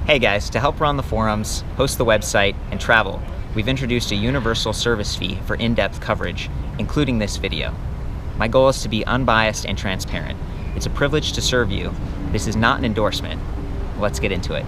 Hey guys, to help run the forums, host the website, and travel, we've introduced a universal service fee for in-depth coverage, including this video. My goal is to be unbiased and transparent. It's a privilege to serve you. This is not an endorsement. Let's get into it.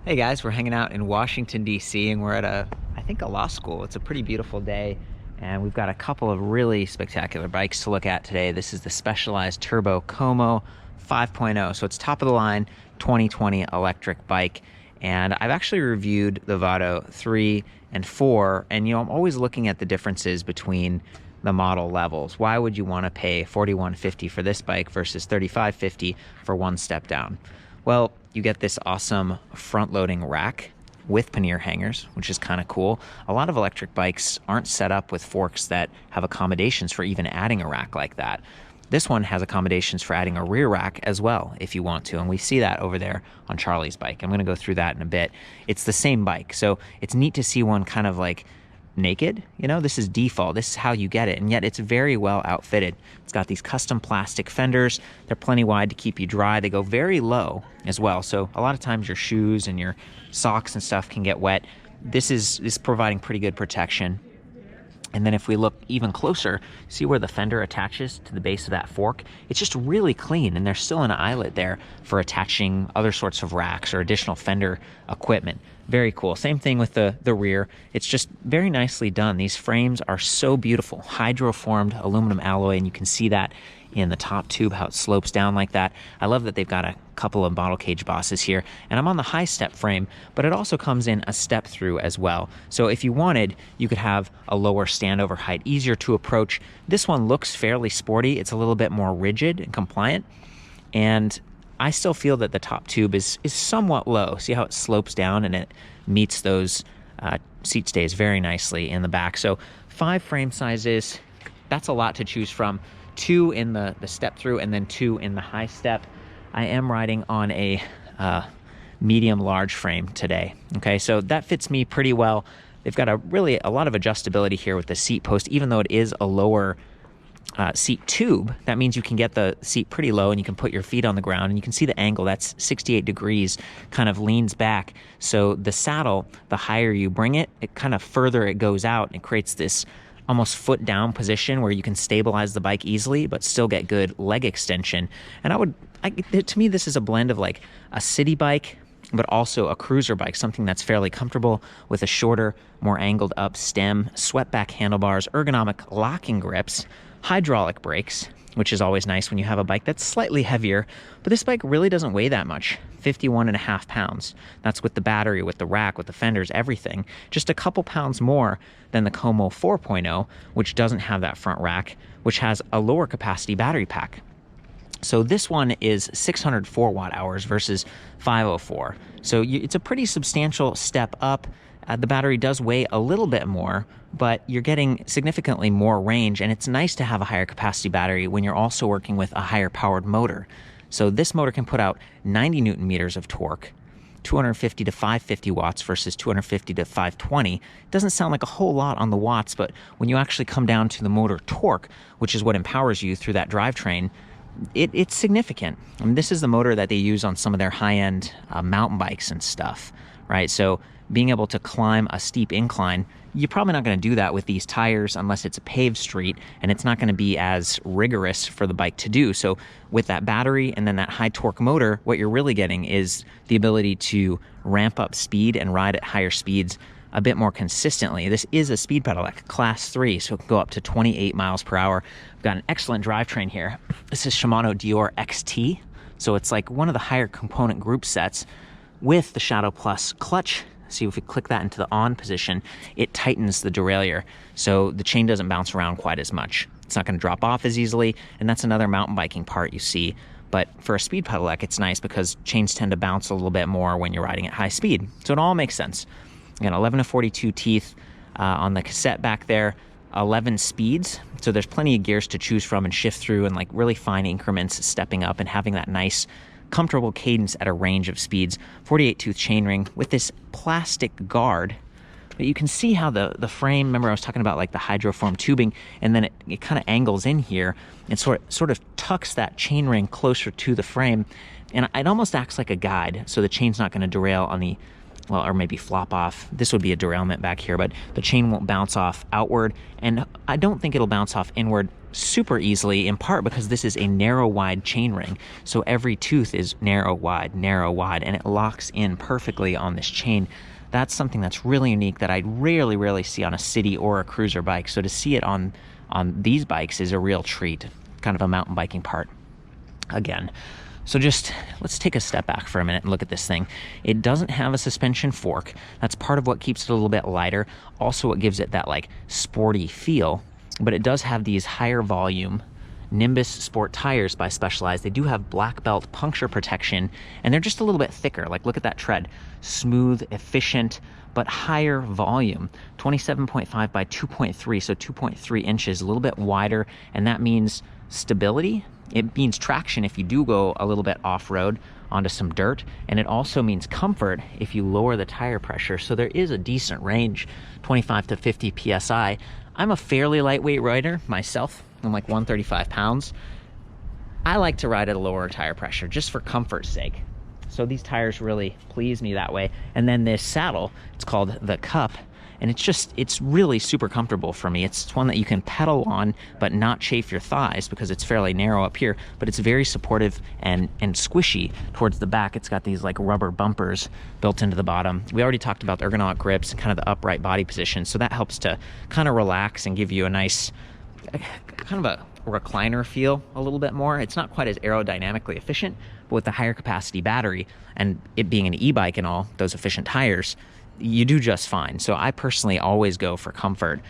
Hey guys, we're hanging out in Washington, D.C., and we're at I think a law school. It's a pretty beautiful day, and we've got a couple of really spectacular bikes to look at today. This is the Specialized Turbo Como 5.0, so it's top of the line 2020 electric bike. And I've actually reviewed the Vado 3 and 4, and I'm always looking at the differences between the model levels. Why would you want to pay $41.50 for this bike versus $35.50 for one step down? Well, you get this awesome front-loading rack with pannier hangers, which is kind of cool. A lot of electric bikes aren't set up with forks that have accommodations for even adding a rack like that. This one has accommodations for adding a rear rack as well if you want to, and we see that over there on Charlie's bike. I'm going to go through that in a bit. It's the same bike, so it's neat to see one kind of like naked. This is default. This is how you get it, and yet it's very well outfitted. It's got these custom plastic fenders. They're plenty wide to keep you dry. They go very low as well, so a lot of times your shoes and your socks and stuff can get wet. This is providing pretty good protection. And then if we look even closer, see where the fender attaches to the base of that fork? It's just really clean, and there's still an eyelet there for attaching other sorts of racks or additional fender equipment. Very cool. Same thing with the rear. It's just very nicely done. These frames are so beautiful. Hydroformed aluminum alloy, and you can see that in the top tube, how it slopes down like that. I love that they've got a couple of bottle cage bosses here, and I'm on the high step frame, but it also comes in a step-thru as well. So if you wanted, you could have a lower standover height, easier to approach. This one looks fairly sporty. It's a little bit more rigid and compliant, and I still feel that the top tube is somewhat low. See how it slopes down and it meets those seat stays very nicely in the back. So 5 frame sizes, that's a lot to choose from. 2 in the step-thru and then 2 in the high step. I am riding on a medium large frame today. Okay, so that fits me pretty well. They've got a lot of adjustability here with the seat post. Even though it is a lower seat tube, that means you can get the seat pretty low and you can put your feet on the ground, and you can see the angle. That's 68 degrees, kind of leans back. So the saddle, the higher you bring it, it kind of further it goes out and it creates this almost foot down position where you can stabilize the bike easily but still get good leg extension. And to me, this is a blend of like a city bike but also a cruiser bike, something that's fairly comfortable with a shorter, more angled up stem, swept back handlebars, ergonomic locking grips, hydraulic brakes, which is always nice when you have a bike that's slightly heavier. But this bike really doesn't weigh that much, 51.5 pounds. That's with the battery, with the rack, with the fenders, everything. Just a couple pounds more than the Como 4.0, which doesn't have that front rack, which has a lower capacity battery pack. So this one is 604 watt hours versus 504. So it's a pretty substantial step up. The battery does weigh a little bit more, but you're getting significantly more range, and it's nice to have a higher capacity battery when you're also working with a higher powered motor. So this motor can put out 90 newton meters of torque, 250 to 550 watts versus 250 to 520. It doesn't sound like a whole lot on the watts, but when you actually come down to the motor torque, which is what empowers you through that drivetrain, it's significant. I mean, this is the motor that they use on some of their high-end mountain bikes and stuff, right? So being able to climb a steep incline, you're probably not going to do that with these tires unless it's a paved street, and it's not going to be as rigorous for the bike to do. So with that battery and then that high torque motor, what you're really getting is the ability to ramp up speed and ride at higher speeds a bit more consistently. This is a speed pedelec, class 3, so it can go up to 28 miles per hour. I've got an excellent drivetrain here. This is Shimano Deore XT, so it's like one of the higher component group sets with the Shadow Plus clutch. See, if we click that into the on position, it tightens the derailleur, so the chain doesn't bounce around quite as much. It's not going to drop off as easily, and that's another mountain biking part you see. But for a speed pedelec, it's nice because chains tend to bounce a little bit more when you're riding at high speed. So it all makes sense. Again, 11 to 42 teeth on the cassette back there, 11 speeds. So there's plenty of gears to choose from and shift through, and like really fine increments stepping up and having that nice comfortable cadence at a range of speeds. 48 tooth chainring with this plastic guard But you can see how the frame, remember I was talking about like the hydroform tubing, and then it kind of angles in here and sort of tucks that chain ring closer to the frame, and it almost acts like a guide, so the chain's not going to derail on the, well, or maybe flop off. This would be a derailment back here, but the chain won't bounce off outward, and I don't think it'll bounce off inward super easily, in part because this is a narrow wide chain ring, so every tooth is narrow wide, and it locks in perfectly on this chain. That's something that's really unique that I rarely see on a city or a cruiser bike. So to see it on these bikes is a real treat, kind of a mountain biking part again. So just let's take a step back for a minute and look at this thing. It doesn't have a suspension fork. That's part of what keeps it a little bit lighter. Also, what gives it that like sporty feel, but it does have these higher volume Nimbus Sport tires by Specialized. They do have black belt puncture protection, and they're just a little bit thicker. Like, look at that tread. Smooth, efficient, but higher volume. 27.5 by 2.3, so 2.3 inches, a little bit wider, and that means stability. It means traction if you do go a little bit off-road onto some dirt, and it also means comfort if you lower the tire pressure. So there is a decent range, 25 to 50 PSI. I'm a fairly lightweight rider myself. I'm like 135 pounds. I like to ride at a lower tire pressure just for comfort's sake. So these tires really please me that way. And then this saddle, it's called the Cup, and it's really super comfortable for me. It's one that you can pedal on but not chafe your thighs because it's fairly narrow up here, but it's very supportive and squishy towards the back. It's got these like rubber bumpers built into the bottom. We already talked about the ergonomic grips and kind of the upright body position, so that helps to kind of relax and give you a nice kind of a recliner feel a little bit more. It's not quite as aerodynamically efficient, but with the higher capacity battery and it being an e-bike and all those efficient tires, you do just fine. So I personally always go for comfort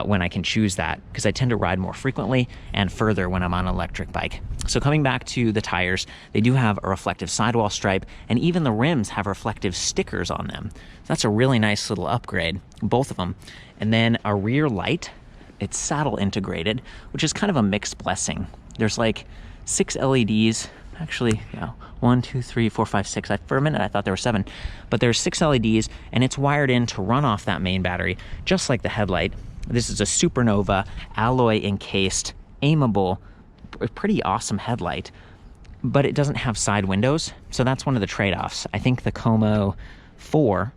when I can choose that, because I tend to ride more frequently and further when I'm on an electric bike. So coming back to the tires, they do have a reflective sidewall stripe, and even the rims have reflective stickers on them. So that's a really nice little upgrade, both of them. And then a rear light, it's saddle integrated, which is kind of a mixed blessing. There's like 6 LEDs, actually, yeah, 1, 2, 3, 4, 5, 6. For a minute I thought there were 7, but there's 6 LEDs, and it's wired in to run off that main battery, just like the headlight. This is a Supernova alloy encased, aimable, pretty awesome headlight, but it doesn't have side windows, so that's one of the trade-offs. I think the Como 4,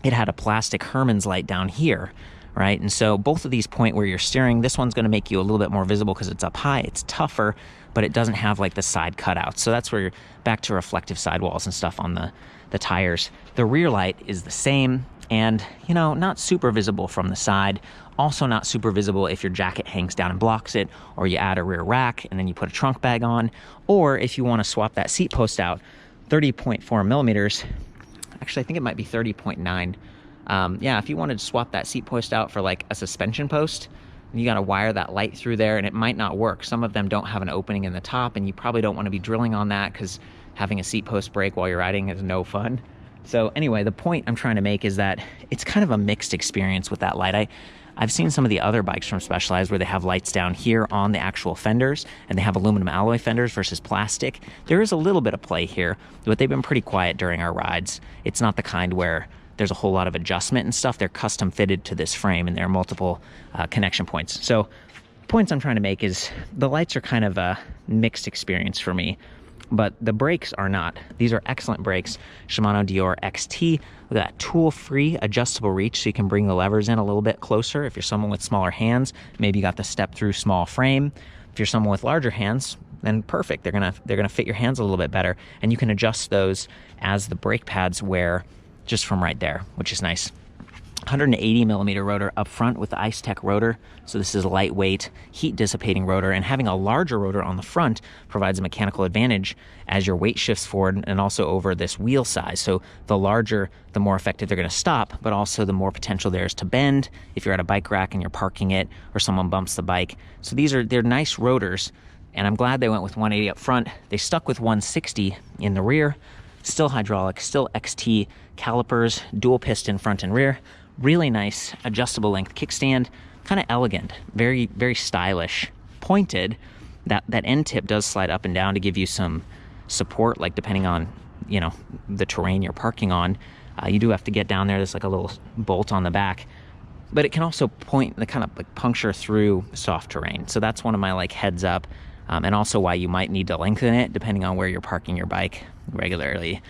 it had a plastic Herman's light down here, right? And so both of these point where you're steering. This one's going to make you a little bit more visible because it's up high, it's tougher, but it doesn't have like the side cutouts. So that's where you're back to reflective sidewalls and stuff on the tires. The rear light is the same, and you know, not super visible from the side. Also not super visible if your jacket hangs down and blocks it, or you add a rear rack and then you put a trunk bag on, or if you want to swap that seat post out, 30.4 millimeters. Actually, I think it might be 30.9. Yeah, if you wanted to swap that seat post out for like a suspension post, you got to wire that light through there, and it might not work. Some of them don't have an opening in the top, and you probably don't want to be drilling on that because having a seat post break while you're riding is no fun. So anyway, the point I'm trying to make is that it's kind of a mixed experience with that light. I've seen some of the other bikes from Specialized where they have lights down here on the actual fenders, and they have aluminum alloy fenders versus plastic. There is a little bit of play here, but they've been pretty quiet during our rides. It's not the kind where there's a whole lot of adjustment and stuff. They're custom fitted to this frame, and there are multiple connection points. So points I'm trying to make is the lights are kind of a mixed experience for me, but the brakes are not. These are excellent brakes. Shimano Deore XT with that tool-free adjustable reach, so you can bring the levers in a little bit closer. If you're someone with smaller hands, maybe you got the step-through small frame. If you're someone with larger hands, then perfect. They're gonna fit your hands a little bit better, and you can adjust those as the brake pads wear just from right there, which is nice. 180 millimeter rotor up front with the Ice Tech rotor. So this is a lightweight, heat dissipating rotor, and having a larger rotor on the front provides a mechanical advantage as your weight shifts forward and also over this wheel size. So the larger, the more effective they're going to stop, but also the more potential there is to bend if you're at a bike rack and you're parking it or someone bumps the bike. So they're nice rotors, and I'm glad they went with 180 up front. They stuck with 160 in the rear. Still hydraulic, still XT calipers, dual piston front and rear. Really nice adjustable length kickstand, kind of elegant, very, very stylish, pointed. That end tip does slide up and down to give you some support, like depending on, you know, the terrain you're parking on. You do have to get down there. There's like a little bolt on the back, but it can also point the kind of like puncture through soft terrain. So that's one of my like heads up, and also why you might need to lengthen it depending on where you're parking your bike regularly.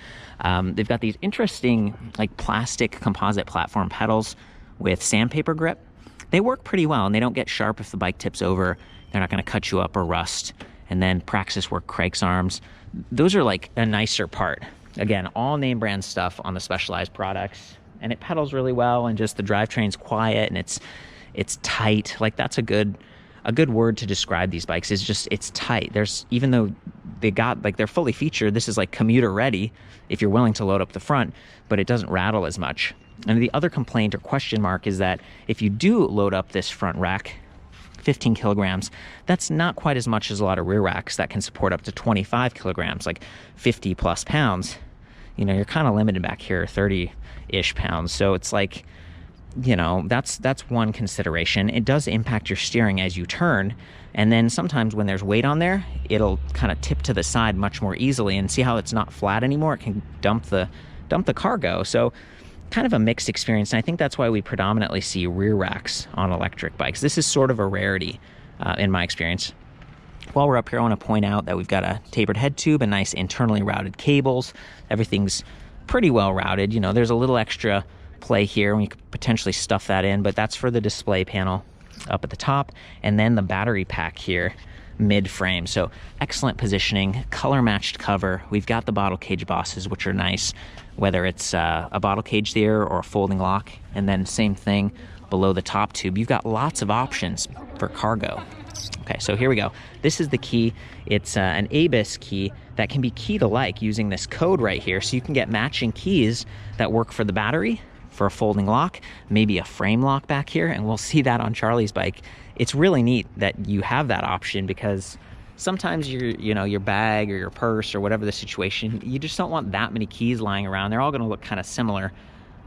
They've got these interesting like plastic composite platform pedals with sandpaper grip. They work pretty well, and they don't get sharp if the bike tips over. They're not going to cut you up or rust. And then Praxis Work Crank's arms. Those are like a nicer part. Again, all name brand stuff on the Specialized products, and it pedals really well, and just the drivetrain's quiet and it's tight. Like that's a good word to describe these bikes, is just it's tight. There's, even though they got like they're fully featured, this is like commuter ready if you're willing to load up the front, but it doesn't rattle as much. And the other complaint or question mark is that if you do load up this front rack, 15 kilograms, that's not quite as much as a lot of rear racks that can support up to 25 kilograms, like 50 plus pounds. You know, you're kind of limited back here, 30-ish pounds. So it's like, you know, that's one consideration. It does impact your steering as you turn. And then sometimes when there's weight on there, it'll kind of tip to the side much more easily. And see how it's not flat anymore? It can dump the cargo. So kind of a mixed experience, and I think that's why we predominantly see rear racks on electric bikes. This is sort of a rarity in my experience. While we're up here, I want to point out that we've got a tapered head tube and nice internally routed cables. Everything's pretty well routed. You know, there's a little extra play here, and we could potentially stuff that in, but that's for the display panel up at the top, and then the battery pack here mid-frame. So excellent positioning, color matched cover. We've got the bottle cage bosses, which are nice, whether it's a bottle cage there or a folding lock. And then same thing below the top tube. You've got lots of options for cargo. Okay, so here we go. This is the key. It's an ABIS key that can be key to like using this code right here. So you can get matching keys that work for the battery, for a folding lock, maybe a frame lock back here, and we'll see that on Charlie's bike. It's really neat that you have that option, because sometimes your bag or your purse or whatever the situation, you just don't want that many keys lying around. They're all going to look kind of similar.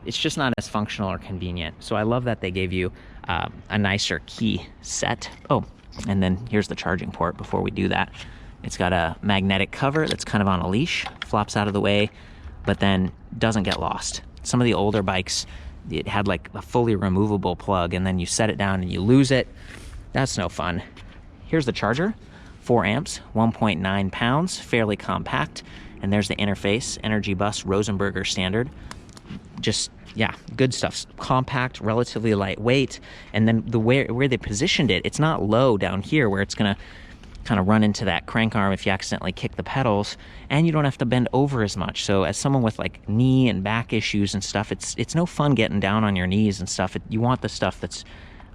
It's just not as functional or convenient. So I love that they gave you a nicer key set. Oh, and then here's the charging port. Before we do that, it's got a magnetic cover that's kind of on a leash, flops out of the way, but then doesn't get lost. Some of the older bikes, it had like a fully removable plug, and then you set it down and you lose it. That's no fun. Here's the charger, 4 amps, 1.9 pounds, fairly compact. And there's the interface, Energy Bus Rosenberger standard. Just, yeah, good stuff. Compact, relatively lightweight. And then the where they positioned it, it's not low down here where it's gonna kind of run into that crank arm if you accidentally kick the pedals, and you don't have to bend over as much. So as someone with like knee and back issues and stuff, it's no fun getting down on your knees and stuff. You want the stuff that's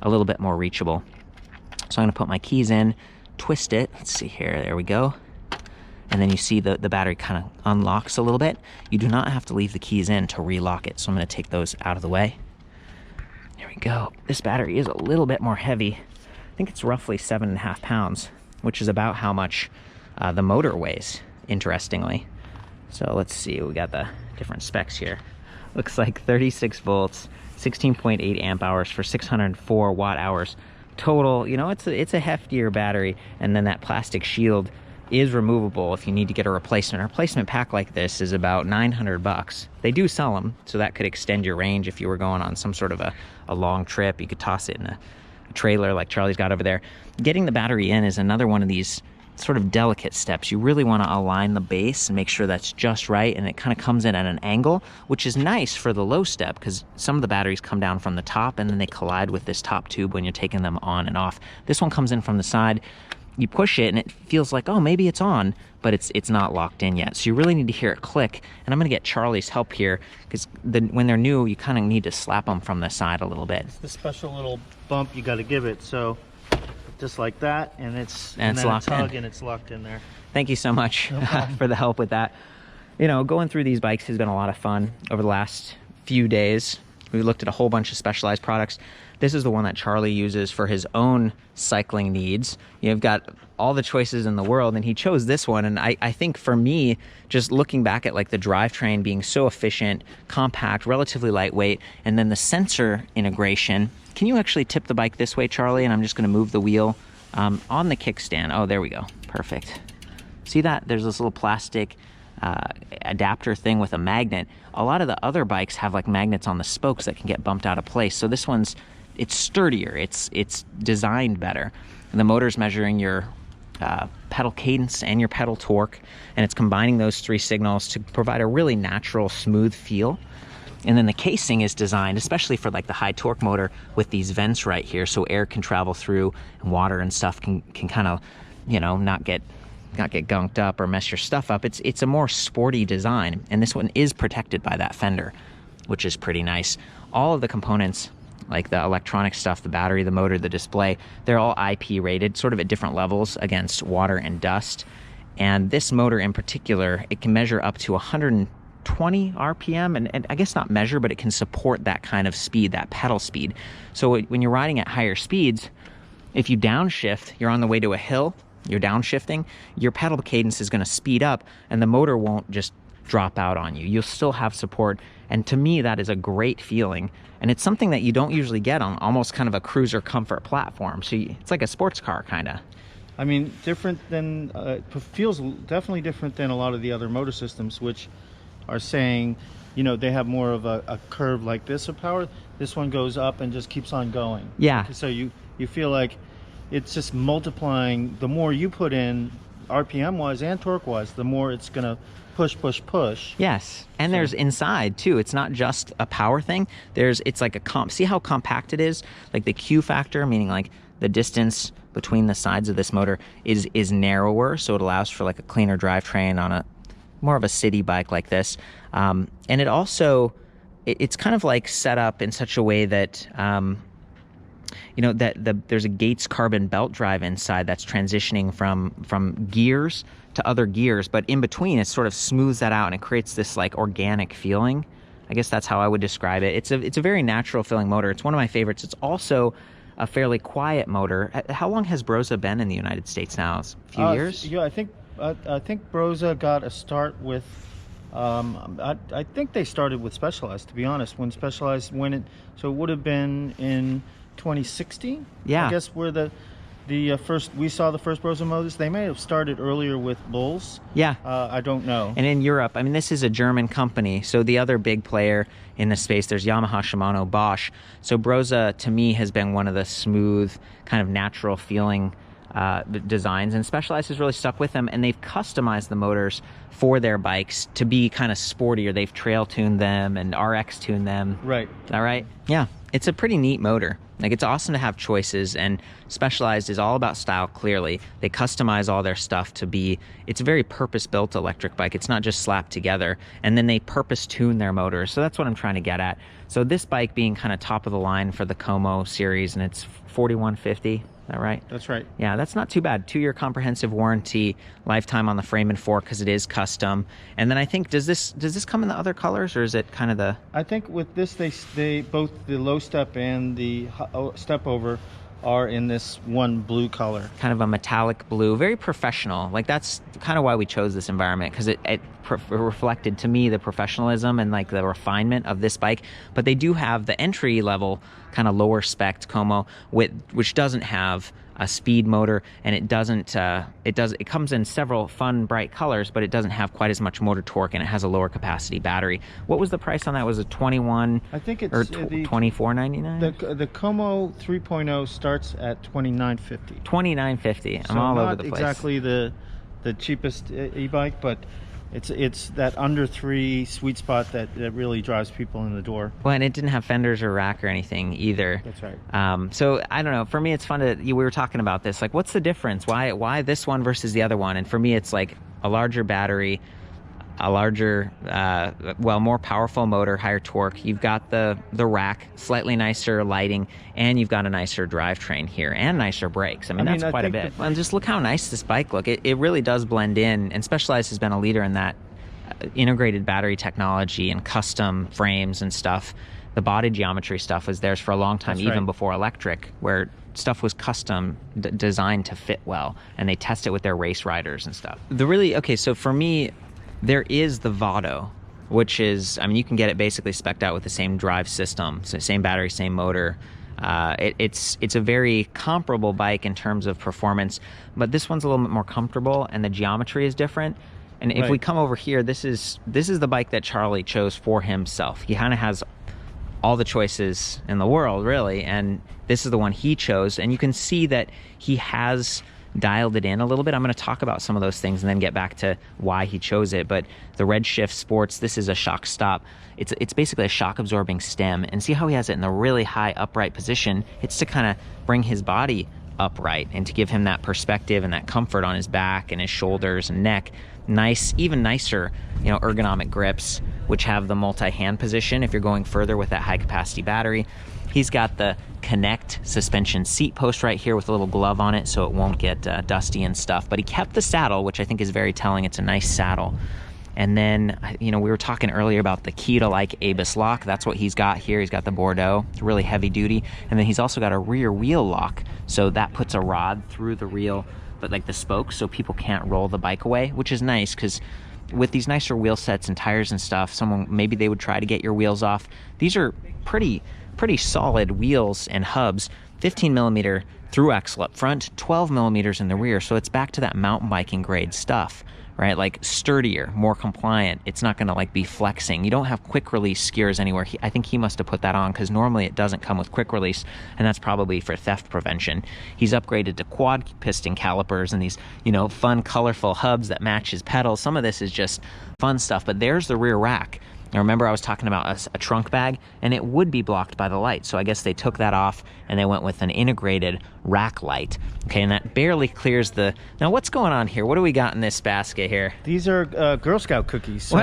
a little bit more reachable. So I'm gonna put my keys in, twist it. Let's see here, there we go. And then you see the battery kind of unlocks a little bit. You do not have to leave the keys in to relock it. So I'm gonna take those out of the way. There we go. This battery is a little bit more heavy. I think it's roughly 7.5 pounds, which is about how much the motor weighs, interestingly. So let's see, we got the different specs here. Looks like 36 volts, 16.8 amp hours for 604 watt hours total. You know, it's a heftier battery, and then that plastic shield is removable if you need to get a replacement. A replacement pack like this is about $900. They do sell them, so that could extend your range if you were going on some sort of a long trip. You could toss it in a trailer like Charlie's got over there. Getting the battery in is another one of these sort of delicate steps. You really want to align the base and make sure that's just right, and it kind of comes in at an angle, which is nice for the low step, because some of the batteries come down from the top and then they collide with this top tube when you're taking them on and off. This one comes in from the side. You push it and it feels like, oh, maybe it's on, but it's not locked in yet. So you really need to hear it click. And I'm going to get Charlie's help here, because when they're new, you kind of need to slap them from the side a little bit. It's the special little bump you got to give it. So just like that, and it's locked in. And it's locked in there. Thank you so much for the help with that. You know, going through these bikes has been a lot of fun over the last few days. We looked at a whole bunch of Specialized products. This is the one that Charlie uses for his own cycling needs. You've got all the choices in the world, and he chose this one. And I think for me, just looking back at like the drivetrain being so efficient, compact, relatively lightweight, and then the sensor integration. Can you actually tip the bike this way, Charlie? And I'm just gonna move the wheel on the kickstand. Oh, there we go, perfect. See that? There's this little plastic adapter thing with a magnet. A lot of the other bikes have like magnets on the spokes that can get bumped out of place. So this one's, it's sturdier, it's designed better. And the motor's measuring your pedal cadence and your pedal torque, and it's combining those three signals to provide a really natural, smooth feel. And then the casing is designed, especially for like the high torque motor, with these vents right here, so air can travel through and water and stuff can kind of, you know, not get gunked up or mess your stuff up. It's a more sporty design, and this one is protected by that fender, which is pretty nice. All of the components, like the electronic stuff, the battery, the motor, the display, they're all IP rated, sort of at different levels against water and dust. And this motor in particular, it can measure up to 120 RPM, and I guess not measure, but it can support that kind of speed, that pedal speed. So when you're riding at higher speeds, if you downshift, you're on the way to a hill, you're downshifting, your pedal cadence is going to speed up, and the motor won't just drop out on you. You'll still have support, and to me that is a great feeling, and it's something that you don't usually get on almost kind of a cruiser comfort platform. So it's like a sports car kind of. I mean, different than feels definitely different than a lot of the other motor systems, which are saying, you know, they have more of a curve like this of power. This one goes up and just keeps on going. Yeah. So you feel like it's just multiplying. The more you put in RPM wise and torque wise, the more it's gonna push. Yes, and there's inside too. It's not just a power thing. It's like a see how compact it is? Like the Q factor, meaning like the distance between the sides of this motor is narrower, so it allows for like a cleaner drivetrain on a more of a city bike like this. And it also, it's kind of like set up in such a way that you know, that there's a Gates carbon belt drive inside that's transitioning from gears to other gears, but in between it sort of smooths that out and it creates this like organic feeling. I guess that's how I would describe it. It's a very natural feeling motor. It's one of my favorites. It's also a fairly quiet motor. How long has Brose been in the United States now? A few years? Yeah, I think Brose got a start with I think they started with Specialized, to be honest, when Specialized went in. So it would have been in 2016. Yeah, I guess where the first we saw the first Brose motors. They may have started earlier with Bulls. Yeah, I don't know. And in Europe, I mean, this is a German company, so the other big player in the space, there's Yamaha, Shimano, Bosch. So Brose to me has been one of the smooth, kind of natural feeling designs, and Specialized has really stuck with them, and they've customized the motors for their bikes to be kind of sportier. They've trail tuned them and RX tuned them. Right. Is that right? Yeah, it's a pretty neat motor. Like, it's awesome to have choices, and Specialized is all about style, clearly. They customize all their stuff to be, it's a very purpose-built electric bike. It's not just slapped together, and then they purpose-tune their motors. So that's what I'm trying to get at. So this bike being kind of top of the line for the Como series, and it's $4,150. Is that right? That's right. Yeah, that's not too bad. 2-year comprehensive warranty, lifetime on the frame and fork because it is custom. And then I think, does this come in the other colors, or is it kind of the? I think with this, they both the low step and the step over are in this one blue color. Kind of a metallic blue, very professional. Like, that's kind of why we chose this environment, because it reflected to me the professionalism and like the refinement of this bike. But they do have the entry level kind of lower spec Como, which doesn't have a speed motor, and it comes in several fun bright colors, but it doesn't have quite as much motor torque, and it has a lower capacity battery. What was the price on that? Was it 21? I think it's or $24.99. The Como 3.0 starts at $29.50. $29.50. So I'm all over the not place. Exactly the cheapest e-bike, but it's that under $3 sweet spot that really drives people in the door. Well, and it didn't have fenders or rack or anything either. That's right. So I don't know. For me, it's fun we were talking about this. Like, what's the difference? Why this one versus the other one? And for me, it's like a larger battery, a larger, more powerful motor, higher torque. You've got the rack, slightly nicer lighting, and you've got a nicer drivetrain here and nicer brakes. I mean, that's quite a bit. And just look how nice this bike looks. It really does blend in, and Specialized has been a leader in that integrated battery technology and custom frames and stuff. The body geometry stuff was theirs for a long time, even before electric, where stuff was custom designed to fit well, and they test it with their race riders and stuff. So for me, there is the Vado, which is, I mean, you can get it basically spec'd out with the same drive system, so same battery, same motor. It's a very comparable bike in terms of performance, but this one's a little bit more comfortable, and the geometry is different. And if we come over here, this is the bike that Charlie chose for himself. He kind of has all the choices in the world, really, and this is the one he chose. And you can see that he has dialed it in a little bit. I'm going to talk about some of those things and then get back to why he chose it. But the Redshift Sports, this is a shock stop. It's basically a shock absorbing stem, and see how he has it in the really high upright position. It's to kind of bring his body upright and to give him that perspective and that comfort on his back and his shoulders and neck. Nice, even nicer, you know, ergonomic grips, which have the multi-hand position if you're going further with that high capacity battery. He's got the Connect suspension seat post right here with a little glove on it so it won't get dusty and stuff. But he kept the saddle, which I think is very telling. It's a nice saddle. And then, you know, we were talking earlier about the key to like ABUS lock. That's what he's got here. He's got the Bordeaux. It's really heavy duty. And then he's also got a rear wheel lock. So that puts a rod through the reel, but like the spokes, so people can't roll the bike away, which is nice because with these nicer wheel sets and tires and stuff, maybe they would try to get your wheels off. These are pretty solid wheels and hubs. 15 millimeter through axle up front, 12 millimeters in the rear. So it's back to that mountain biking grade stuff, right? Like sturdier, more compliant. It's not going to like be flexing. You don't have quick release skewers anywhere. I think he must have put that on because normally it doesn't come with quick release, and that's probably for theft prevention. He's upgraded to quad piston calipers and these, you know, fun, colorful hubs that match his pedals. Some of this is just fun stuff, but there's the rear rack. Now remember I was talking about a trunk bag, and it would be blocked by the light. So I guess they took that off and they went with an integrated rack light. Okay, and that barely clears the... Now what's going on here? What do we got in this basket here? These are Girl Scout cookies. So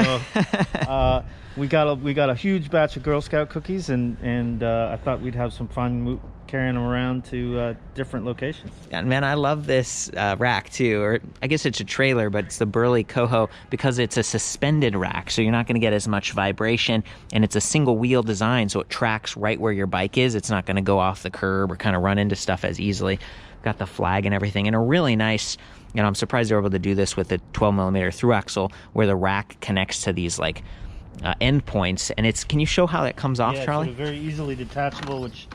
we got a huge batch of Girl Scout cookies, and I thought we'd have some fun carrying them around to different locations. Yeah, man, I love this rack too, or I guess it's a trailer, but it's the Burley Coho because it's a suspended rack, so you're not going to get as much vibration, and it's a single wheel design, so it tracks right where your bike is. It's not going to go off the curb or kind of run into stuff as easily. Got the flag and everything, and a really nice, you know, I'm surprised they're able to do this with the 12 millimeter through axle where the rack connects to these like end points, and it's, can you show how that comes off, Charlie? It's very easily detachable, which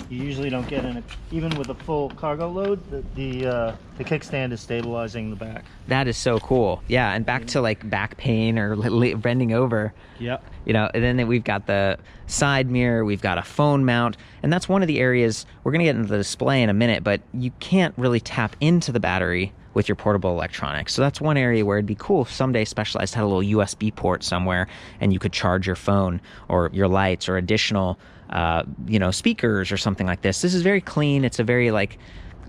you usually don't get in it. Even with a full cargo load, the kickstand is stabilizing the back. That is so cool. Yeah, and back to like back pain or bending over. Yep. You know, and then we've got the side mirror, we've got a phone mount, and that's one of the areas, we're going to get into the display in a minute, but you can't really tap into the battery with your portable electronics. So that's one area where it'd be cool if someday Specialized had a little USB port somewhere and you could charge your phone or your lights or additional you know, speakers or something like this. This is very clean. It's a very like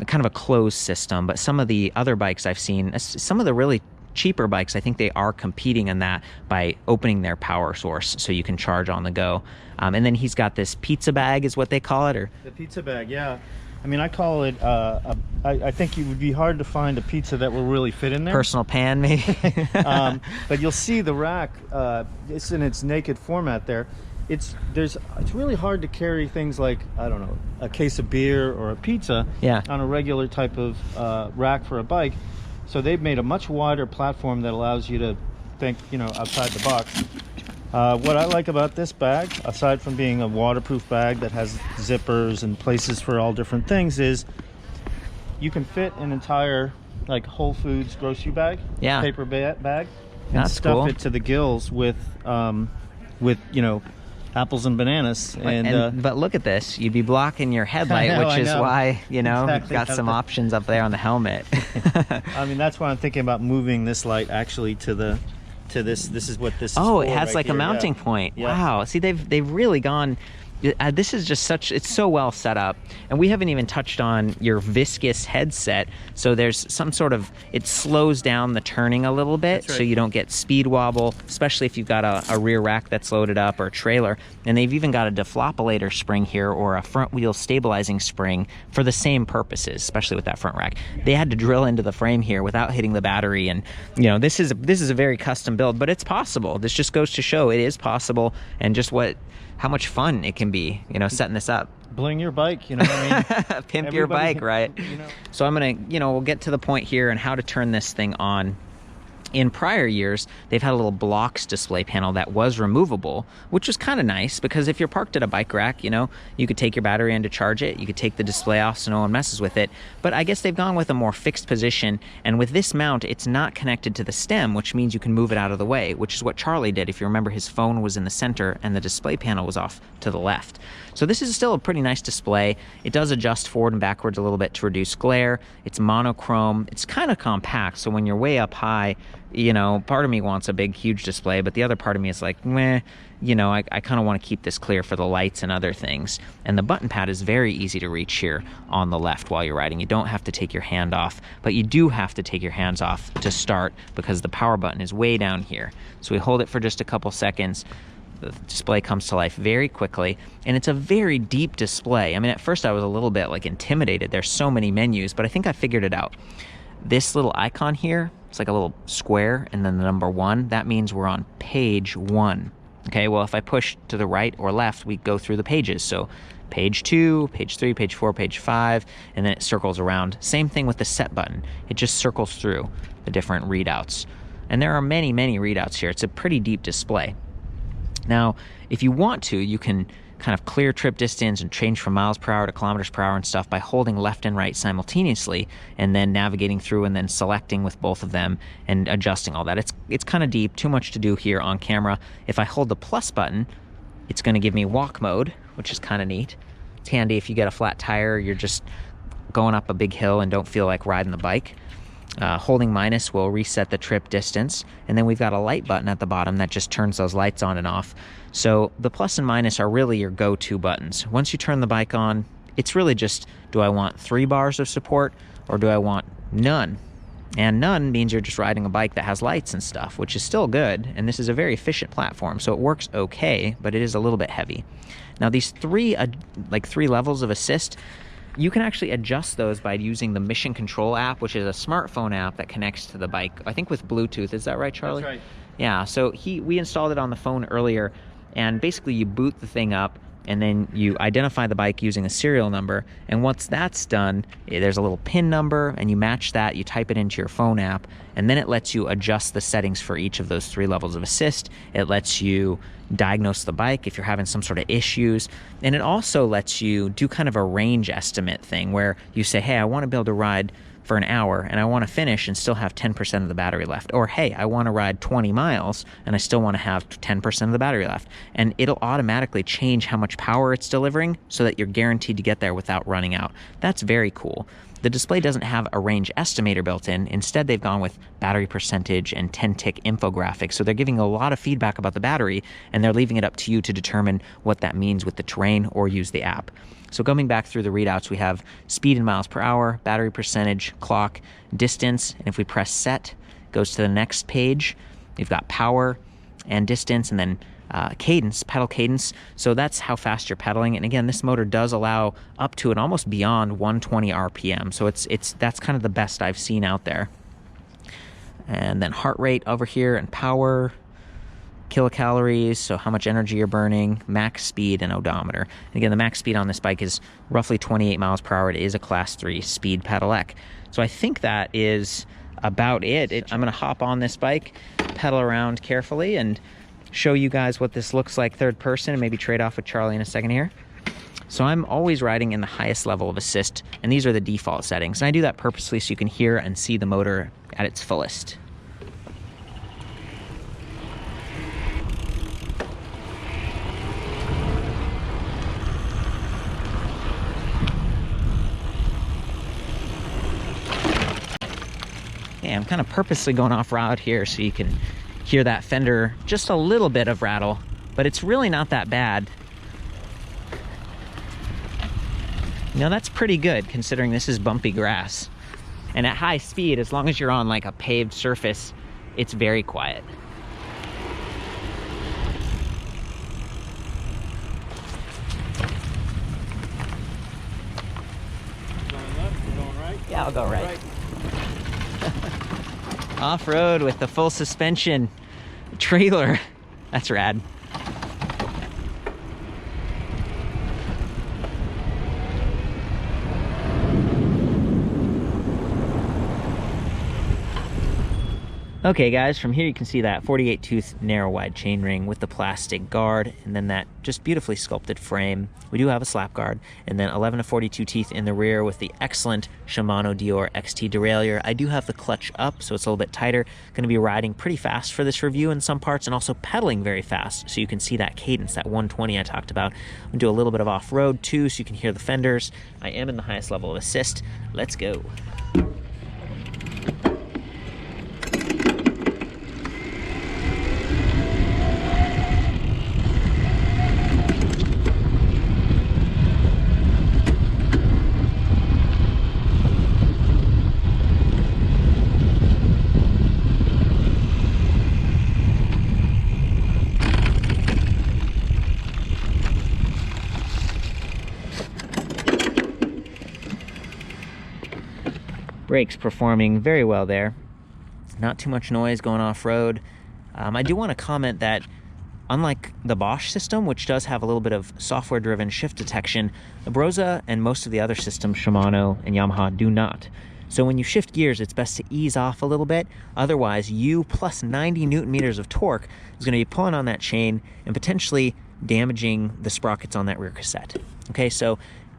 kind of a closed system, but some of the other bikes I've seen, some of the really cheaper bikes, I think they are competing in that by opening their power source so you can charge on the go. And then he's got this pizza bag is what they call it, or the pizza bag. Yeah, I mean, I call it I think it would be hard to find a pizza that will really fit in there. Personal pan maybe. But you'll see the rack, it's in its naked format there. It's really hard to carry things like, I don't know, a case of beer or a pizza on a regular type of rack for a bike. So they've made a much wider platform that allows you to think, you know, outside the box. What I like about this bag, aside from being a waterproof bag that has zippers and places for all different things, is you can fit an entire like Whole Foods grocery bag, paper bag, and stuff it to the gills with you know, apples and bananas. But look at this, you'd be blocking your headlight, which is why, you know, exactly. Got some options up there on the helmet. I mean, that's why I'm thinking about moving this light actually to this. This is what this is. Oh, it has like a mounting point. Yeah. Wow. See, they've really gone. This is just it's so well set up, and we haven't even touched on your viscous headset. So there's some sort of, it slows down the turning a little bit, so you don't get speed wobble, especially if you've got a rear rack that's loaded up or a trailer. And they've even got a deflopilator spring here or a front wheel stabilizing spring for the same purposes, especially with that front rack. They had to drill into the frame here without hitting the battery, and you know, this is a very custom build, but it's possible. This just goes to show it is possible, and just how much fun it can be, you know, setting this up. Bling your bike, you know what I mean? Pimp your bike, right? You know. So I'm gonna, you know, we'll get to the point here and how to turn this thing on. In prior years, they've had a little blocks display panel that was removable, which was kind of nice because if you're parked at a bike rack, you know, you could take your battery in to charge it, you could take the display off so no one messes with it. But I guess they've gone with a more fixed position, and with this mount, it's not connected to the stem, which means you can move it out of the way, which is what Charlie did. If you remember, his phone was in the center and the display panel was off to the left. So this is still a pretty nice display. It does adjust forward and backwards a little bit to reduce glare. It's monochrome. It's kind of compact, so when you're way up high, you know, part of me wants a big, huge display, but the other part of me is like, meh, you know, I kind of want to keep this clear for the lights and other things. And the button pad is very easy to reach here on the left while you're riding. You don't have to take your hand off, but you do have to take your hands off to start because the power button is way down here. So we hold it for just a couple seconds. The display comes to life very quickly, and it's a very deep display. I mean, at first I was a little bit like intimidated. There's so many menus, but I think I figured it out. This little icon here, it's like a little square and then the number 1. That means we're on page 1. Okay, well, if I push to the right or left, we go through the pages. So page 2, page 3, page 4, page 5, and then it circles around. Same thing with the set button. It just circles through the different readouts. And there are many, many readouts here. It's a pretty deep display. Now, if you want to, you can kind of clear trip distance and change from miles per hour to kilometers per hour and stuff by holding left and right simultaneously and then navigating through and then selecting with both of them and adjusting all that. It's kind of deep, too much to do here on camera. If I hold the plus button, it's going to give me walk mode, which is kind of neat. It's handy if you get a flat tire, you're just going up a big hill and don't feel like riding the bike. Holding minus will reset the trip distance, and then we've got a light button at the bottom that just turns those lights on and off. So the plus and minus are really your go-to buttons. Once you turn the bike on, it's really just, do I want 3 bars of support or do I want none? And none means you're just riding a bike that has lights and stuff, which is still good, and this is a very efficient platform, so it works okay, but it is a little bit heavy. Now these 3 levels of assist, you can actually adjust those by using the Mission Control app, which is a smartphone app that connects to the bike, I think with Bluetooth. Is that right, Charlie? That's right. Yeah, so we installed it on the phone earlier, and basically you boot the thing up, and then you identify the bike using a serial number, and once that's done, there's a little PIN number, and you match that, you type it into your phone app, and then it lets you adjust the settings for each of those 3 levels of assist. It lets you diagnose the bike if you're having some sort of issues, and it also lets you do kind of a range estimate thing where you say, hey, I want to be able to ride for an hour and I want to finish and still have 10% of the battery left, or hey, I want to ride 20 miles and I still want to have 10% of the battery left, and it'll automatically change how much power it's delivering so that you're guaranteed to get there without running out. That's very cool. The display doesn't have a range estimator built in. Instead, they've gone with battery percentage and 10-tick infographics. So they're giving a lot of feedback about the battery, and they're leaving it up to you to determine what that means with the terrain or use the app. So going back through the readouts, we have speed in miles per hour, battery percentage, clock, distance, and if we press set, it goes to the next page. We've got power and distance, and then cadence, pedal cadence. So that's how fast you're pedaling. And again, this motor does allow up to and almost beyond 120 RPM. So that's kind of the best I've seen out there. And then heart rate over here, and power, kilocalories, so how much energy you're burning, max speed, and odometer. And again, the max speed on this bike is roughly 28 miles per hour. It is a class 3 speed pedelec. So I think that is about it. I'm going to hop on this bike, pedal around carefully, and show you guys what this looks like third person, and maybe trade off with Charlie in a second here. So I'm always riding in the highest level of assist, and these are the default settings. And I do that purposely so you can hear and see the motor at its fullest. Yeah, I'm kind of purposely going off route here so you can hear that fender, just a little bit of rattle, but it's really not that bad. You know, that's pretty good considering this is bumpy grass. And at high speed, as long as you're on like a paved surface, it's very quiet. Going left, you're going right? Yeah, I'll go right. Off-road with the full suspension trailer. That's rad. Okay guys, from here you can see that 48 tooth narrow wide chainring with the plastic guard, and then that just beautifully sculpted frame. We do have a slap guard, and then 11 to 42 teeth in the rear with the excellent Shimano Deore XT derailleur. I do have the clutch up, so it's a little bit tighter. Going to be riding pretty fast for this review in some parts, and also pedaling very fast, so you can see that cadence, that 120 I talked about. I'm gonna do a little bit of off-road too, so you can hear the fenders. I am in the highest level of assist. Let's go. Brakes performing very well there. Not too much noise going off-road. I do want to comment that unlike the Bosch system, which does have a little bit of software-driven shift detection, the Brose and most of the other systems, Shimano and Yamaha, do not. So when you shift gears, it's best to ease off a little bit. Otherwise, you plus 90 Newton meters of torque is going to be pulling on that chain and potentially damaging the sprockets on that rear cassette. Okay, so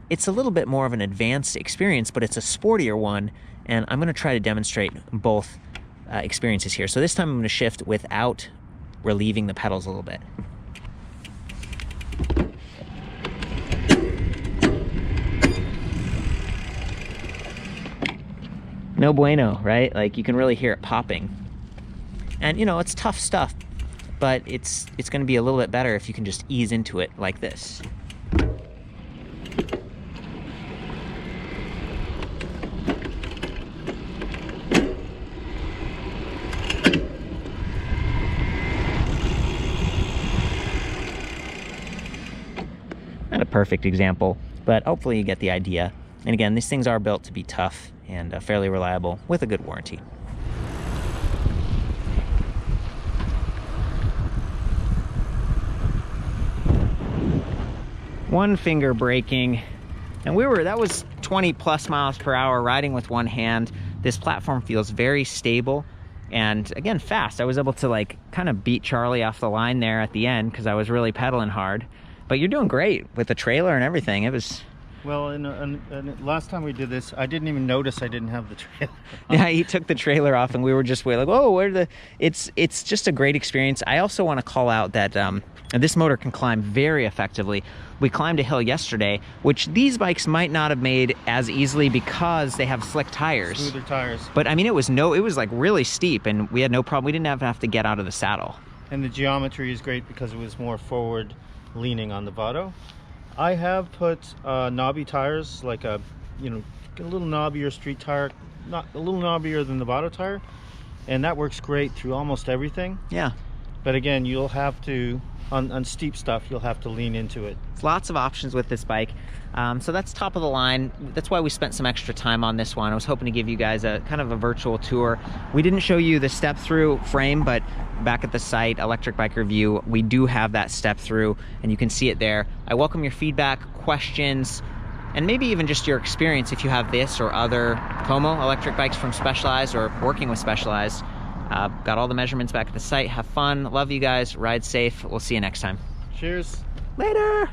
it's a little bit more of an advanced experience, but it's a sportier one, and I'm going to try to demonstrate both experiences here. So this time I'm going to shift without relieving the pedals a little bit. No bueno, right? Like, you can really hear it popping. And you know, it's tough stuff, but it's going to be a little bit better if you can just ease into it like this. Not a perfect example, but hopefully you get the idea. And again, these things are built to be tough and fairly reliable with a good warranty. One finger braking, and that was 20 plus miles per hour riding with one hand. This platform feels very stable and again fast. I was able to like kind of beat Charlie off the line there at the end because I was really pedaling hard. But you're doing great with the trailer and everything. It was... Well, and last time we did this, I didn't even notice I didn't have the trailer on. Yeah, he took the trailer off and we were just like, oh, where the... It's just a great experience. I also want to call out that this motor can climb very effectively. We climbed a hill yesterday, which these bikes might not have made as easily because they have slick tires. Smoother tires. But I mean, it was like really steep, and we had no problem. We didn't have to get out of the saddle. And the geometry is great because it was more forward leaning on the Vado. I have put knobby tires, like a little knobbier street tire, not a little knobbier than the Vado tire, and that works great through almost everything. Yeah. But again, you'll have to, on steep stuff, you'll have to lean into it. Lots of options with this bike. So that's top of the line. That's why we spent some extra time on this one. I was hoping to give you guys a kind of a virtual tour. We didn't show you the step-through frame, but back at the site, Electric Bike Review, we do have that step-through, and you can see it there. I welcome your feedback, questions, and maybe even just your experience if you have this or other Como electric bikes from Specialized or working with Specialized. Got all the measurements back at the site. Have fun. Love you guys. Ride safe. We'll see you next time. Cheers. Later.